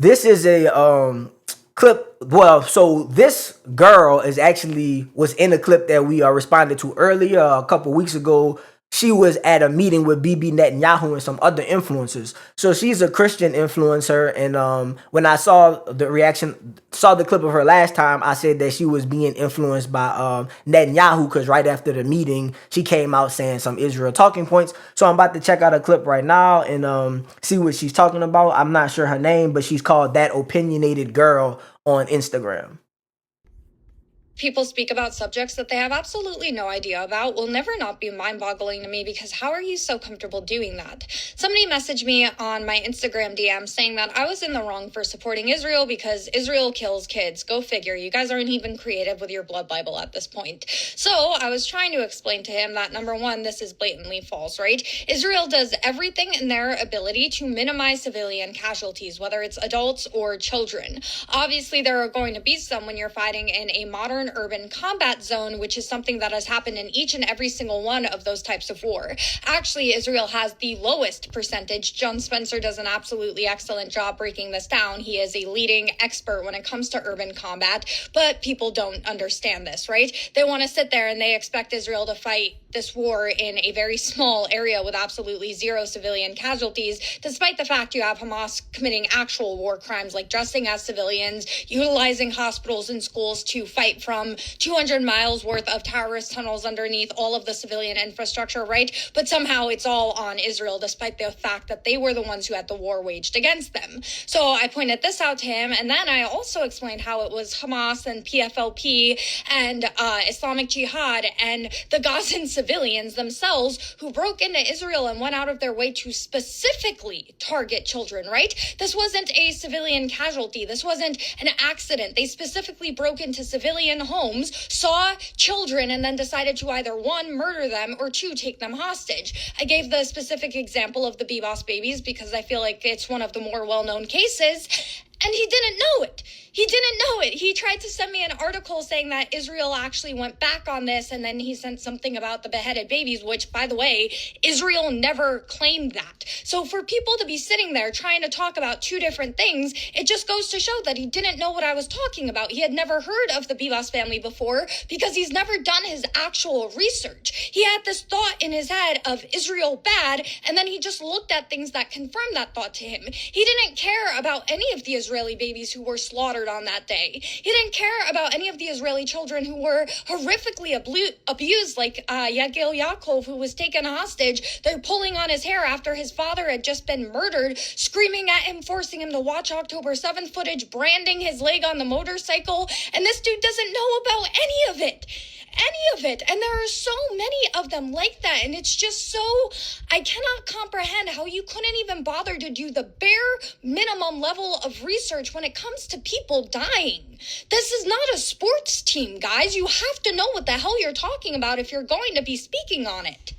This is a clip. Well, so this girl is actually was in a clip that we responded to earlier a couple weeks ago. She was at a meeting with Bibi Netanyahu and some other influencers. So she's a Christian influencer, and when I saw the clip of her last time, I said that she was being influenced by Netanyahu because right after the meeting, she came out saying some Israel talking points. So I'm about to check out a clip right now and see what she's talking about. I'm not sure her name, but she's called That Opinionated Girl on Instagram. People speak about subjects that they have absolutely no idea about will never not be mind-boggling to me, because how are you so comfortable doing that? Somebody messaged me on my Instagram DM saying that I was in the wrong for supporting Israel because Israel kills kids. Go figure. You guys aren't even creative with your blood Bible at this point. So I was trying to explain to him that, number one, this is blatantly false, right? Israel does everything in their ability to minimize civilian casualties, whether it's adults or children. Obviously, there are going to be some when you're fighting in a modern urban combat zone, which is something that has happened in each and every single one of those types of war. Actually, Israel has the lowest percentage. John Spencer does an absolutely excellent job breaking this down. He is a leading expert when it comes to urban combat, but people don't understand this, right? They want to sit there and they expect Israel to fight this war in a very small area with absolutely zero civilian casualties, despite the fact you have Hamas committing actual war crimes like dressing as civilians, utilizing hospitals and schools to fight from 200 miles worth of terrorist tunnels underneath all of the civilian infrastructure, right? But somehow it's all on Israel, despite the fact that they were the ones who had the war waged against them. So I pointed this out to him, and then I also explained how it was Hamas and PFLP and Islamic Jihad and the Gazan civilians themselves who broke into Israel and went out of their way to specifically target children, right? This wasn't a civilian casualty. This wasn't an accident. They specifically broke into civilian homes, saw children, and then decided to either one, murder them, or two, take them hostage. I gave the specific example of the Bebos babies because I feel like it's one of the more well-known cases, and he didn't know it. He didn't know it. He tried to send me an article saying that Israel actually went back on this, and then he sent something about the beheaded babies, which, by the way, Israel never claimed that. So for people to be sitting there trying to talk about two different things, it just goes to show that he didn't know what I was talking about. He had never heard of the Bebas family before because he's never done his actual research. He had this thought in his head of Israel bad, and then he just looked at things that confirmed that thought to him. He didn't care about any of the Israeli babies who were slaughtered on that day. He didn't care about any of the Israeli children who were horrifically abused, like Yagil Yaakov, who was taken hostage. They're pulling on his hair after his father had just been murdered, screaming at him, forcing him to watch October 7th footage, branding his leg on the motorcycle, and this dude doesn't know about any of it. And there are so many of them like that, and it's just so, I cannot comprehend how you couldn't even bother to do the bare minimum level of research when it comes to people dying. This is not a sports team, guys. You have to know what the hell you're talking about if you're going to be speaking on it.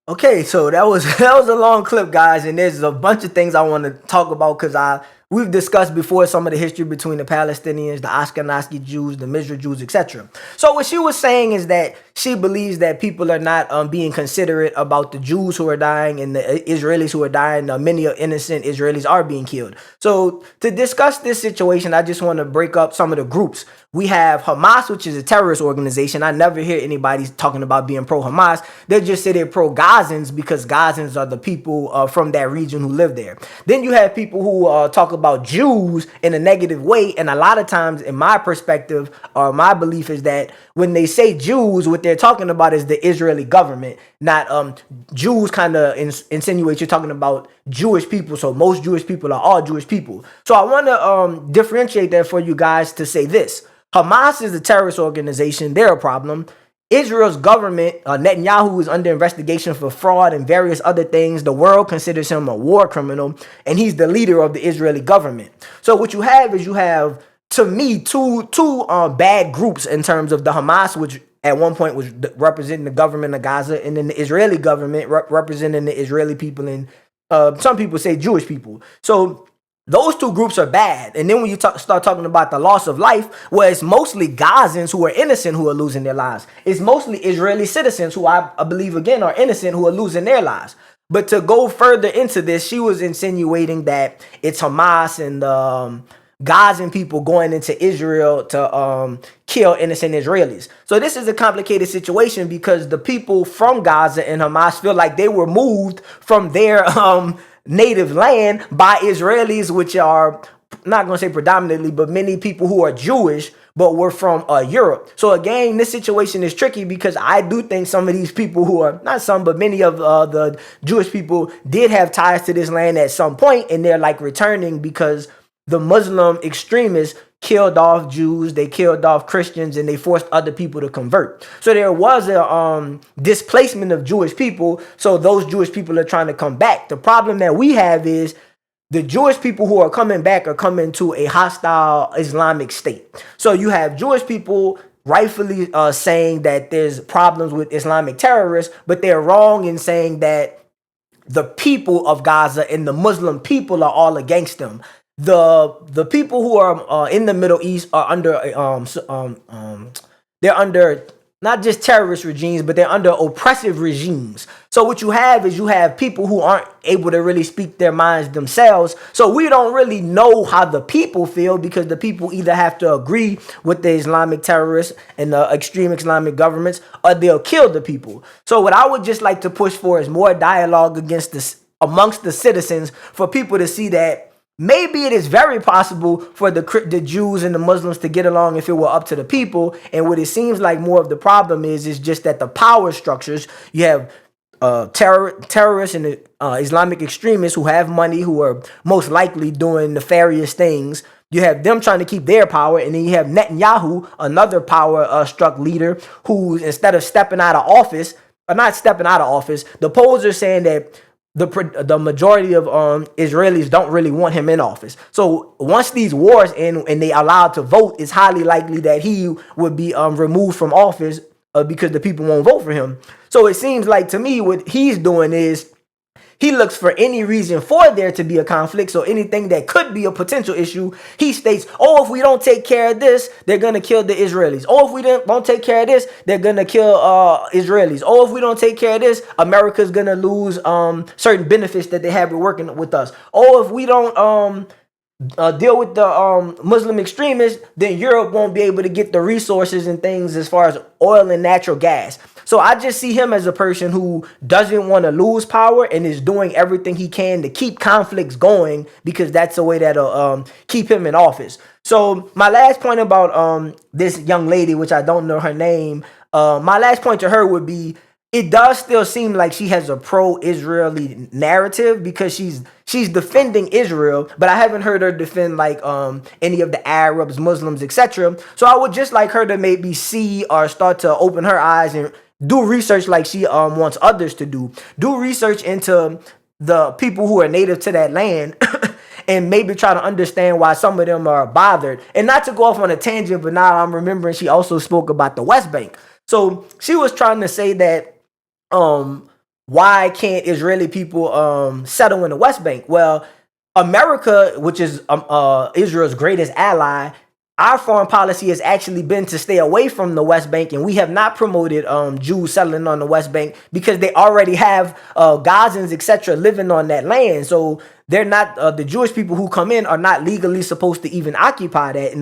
Okay, so that was a long clip, guys, and there's a bunch of things I want to talk about because we've discussed before some of the history between the Palestinians, the Ashkenazi Jews, the Mizrahi Jews, etc. So what she was saying is that she believes that people are not being considerate about the Jews who are dying and the Israelis who are dying. Many innocent Israelis are being killed. So to discuss this situation, I just want to break up some of the groups. We have Hamas, which is a terrorist organization. I never hear anybody talking about being pro-Hamas. They just say they're pro-Gazans because Gazans are the people from that region who live there. Then you have people who talk about Jews in a negative way. And a lot of times, in my perspective, or my belief is that when they say Jews, what they're talking about is the Israeli government, not Jews. Kind of insinuate you're talking about Jewish people. So most Jewish people are all Jewish people. So I want to differentiate that for you guys to say this. Hamas is a terrorist organization. They're a problem. Israel's government, Netanyahu, is under investigation for fraud and various other things. The world considers him a war criminal, and he's the leader of the Israeli government. So what you have is to me, two bad groups in terms of the Hamas, which at one point was representing the government of Gaza, and then the Israeli government representing the Israeli people, and some people say Jewish people. So those two groups are bad. And then when you start talking about the loss of life, well, it's mostly Gazans who are innocent who are losing their lives. It's mostly Israeli citizens who I believe, again, are innocent who are losing their lives. But to go further into this, she was insinuating that it's Hamas and Gazan people going into Israel to kill innocent Israelis. So this is a complicated situation because the people from Gaza and Hamas feel like they were moved from their native land by Israelis, which are not going to say predominantly, but many people who are Jewish, but were from Europe. So again, this situation is tricky because I do think some of these people who are, not some, but many of the Jewish people did have ties to this land at some point, and they're like returning because the Muslim extremists killed off Jews, they killed off Christians, and they forced other people to convert. So there was a displacement of Jewish people. So those Jewish people are trying to come back. The problem that we have is the Jewish people who are coming back are coming to a hostile Islamic state. So you have Jewish people rightfully saying that there's problems with Islamic terrorists, but they're wrong in saying that the people of Gaza and the Muslim people are all against them. The people who are in the Middle East are under they're under not just terrorist regimes, but they're under oppressive regimes. So what you have is you have people who aren't able to really speak their minds themselves. So we don't really know how the people feel because the people either have to agree with the Islamic terrorists and the extreme Islamic governments, or they'll kill the people. So what I would just like to push for is more dialogue amongst the citizens for people to see that maybe it is very possible for the Jews and the Muslims to get along if it were up to the people. And what it seems like more of the problem is just that the power structures, you have terrorists and Islamic extremists who have money, who are most likely doing nefarious things. You have them trying to keep their power, and then you have Netanyahu, another power-struck leader, who instead of stepping out of office, or not stepping out of office, the polls are saying that the majority of Israelis don't really want him in office. So once these wars end and they allowed to vote, it's highly likely that he would be removed from office because the people won't vote for him. So it seems like to me what he's doing is he looks for any reason for there to be a conflict. So anything that could be a potential issue, he states, oh, if we don't take care of this, they're going to kill the Israelis. Oh, if we don't take care of this, they're going to kill Israelis. Oh, if we don't take care of this, America's going to lose certain benefits that they have with working with us. Oh, if we don't deal with the Muslim extremists, then Europe won't be able to get the resources and things as far as oil and natural gas. So I just see him as a person who doesn't want to lose power and is doing everything he can to keep conflicts going because that's the way that'll keep him in office. So my last point about this young lady, which I don't know her name, my last point to her would be, it does still seem like she has a pro-Israeli narrative because she's defending Israel, but I haven't heard her defend like any of the Arabs, Muslims, etc. So I would just like her to maybe see or start to open her eyes and do research like she wants others to do. Do research into the people who are native to that land and maybe try to understand why some of them are bothered. And not to go off on a tangent, but now I'm remembering she also spoke about the West Bank. So she was trying to say that why can't Israeli people settle in the West Bank? Well, America, which is Israel's greatest ally, our foreign policy has actually been to stay away from the West Bank, and we have not promoted Jews settling on the West Bank because they already have Gazans, etc., living on that land. So they're not the Jewish people who come in are not legally supposed to even occupy that. In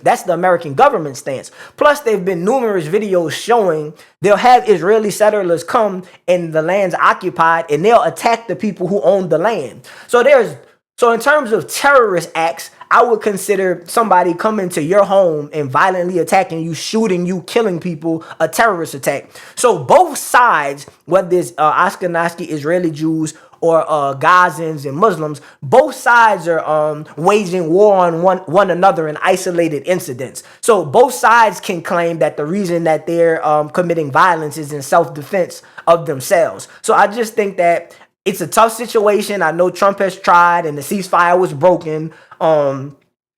that's the American government stance. Plus, there've been numerous videos showing they'll have Israeli settlers come and the land's occupied, and they'll attack the people who own the land. So in terms of terrorist acts, I would consider somebody coming to your home and violently attacking you, shooting you, killing people, a terrorist attack. So both sides, whether it's Ashkenazi Israeli Jews or Gazans and Muslims, both sides are waging war on one another in isolated incidents. So both sides can claim that the reason that they're committing violence is in self-defense of themselves. So I just think that it's a tough situation. I know Trump has tried and the ceasefire was broken.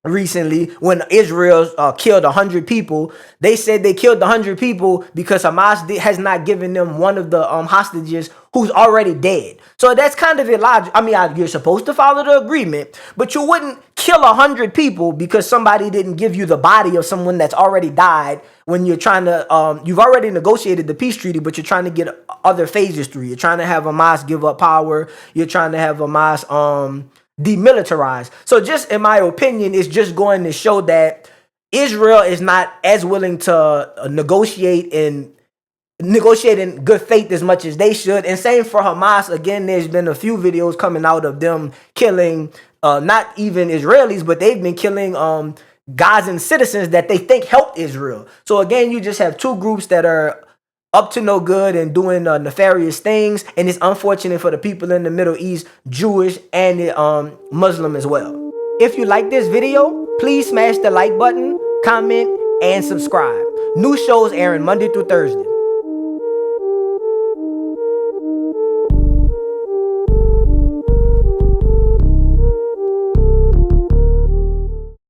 recently when Israel killed 100 people. They said they killed 100 people because Hamas has not given them one of the hostages who's already dead. So that's kind of illogical. I mean, you're supposed to follow the agreement, but you wouldn't kill 100 people because somebody didn't give you the body of someone that's already died when you're trying to, you've already negotiated the peace treaty, but you're trying to get other phases through. You're trying to have Hamas give up power. You're trying to have Hamas, demilitarized. So just in my opinion, it's just going to show that Israel is not as willing to negotiate in good faith as much as they should. And same for Hamas. Again, there's been a few videos coming out of them killing not even Israelis, but they've been killing Gazan citizens that they think helped Israel. So again, you just have two groups that are up to no good and doing nefarious things, and it's unfortunate for the people in the Middle East, Jewish and Muslim as well. If you like this video, please smash the like button, comment, and subscribe. New shows airing Monday through Thursday.